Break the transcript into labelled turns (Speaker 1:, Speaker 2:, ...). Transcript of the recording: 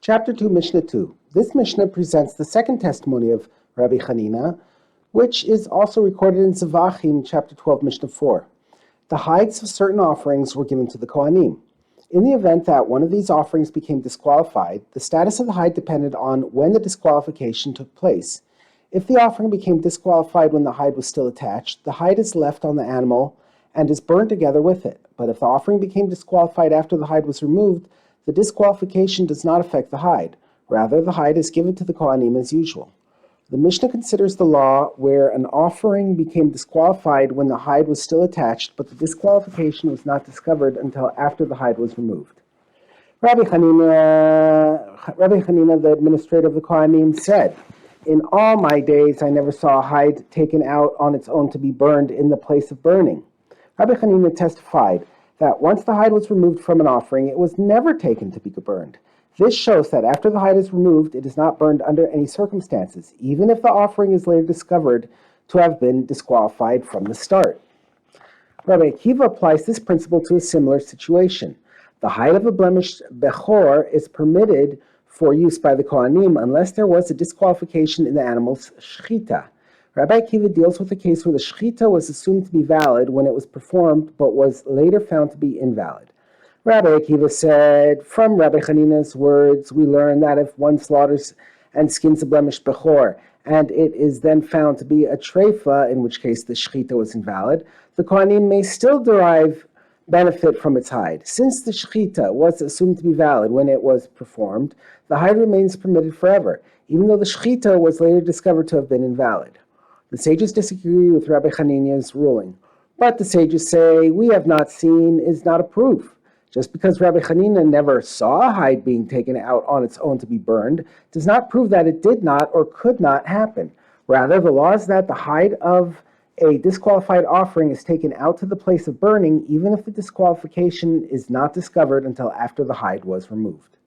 Speaker 1: Chapter 2, Mishnah 2. This Mishnah presents the second testimony of Rabbi Hanina, which is also recorded in Zavachim, chapter 12, Mishnah 4. The hides of certain offerings were given to the Kohanim. In the event that one of these offerings became disqualified, the status of the hide depended on when the disqualification took place. If the offering became disqualified when the hide was still attached, the hide is left on the animal and is burned together with it. But if the offering became disqualified after the hide was removed, the disqualification does not affect the hide. Rather, the hide is given to the Kohanim as usual. The Mishnah considers the law where an offering became disqualified when the hide was still attached, but the disqualification was not discovered until after the hide was removed. Rabbi Hanina, the administrator of the Kohanim, said, "In all my days I never saw a hide taken out on its own to be burned in the place of burning." Rabbi Hanina testified that once the hide was removed from an offering, it was never taken to be burned. This shows that after the hide is removed, it is not burned under any circumstances, even if the offering is later discovered to have been disqualified from the start. Rabbi Akiva applies this principle to a similar situation. The hide of a blemished bechor is permitted for use by the Kohanim unless there was a disqualification in the animal's shechita. Rabbi Akiva deals with a case where the shechita was assumed to be valid when it was performed, but was later found to be invalid. Rabbi Akiva said, from Rabbi Hanina's words, we learn that if one slaughters and skins a blemished bechor, and it is then found to be a treifa, in which case the shechita was invalid, the Kohanim may still derive benefit from its hide. Since the shechita was assumed to be valid when it was performed, the hide remains permitted forever, even though the shechita was later discovered to have been invalid. The sages disagree with Rabbi Hanina's ruling, but the sages say, we have not seen is not a proof. Just because Rabbi Hanina never saw a hide being taken out on its own to be burned does not prove that it did not or could not happen. Rather, the law is that the hide of a disqualified offering is taken out to the place of burning, even if the disqualification is not discovered until after the hide was removed.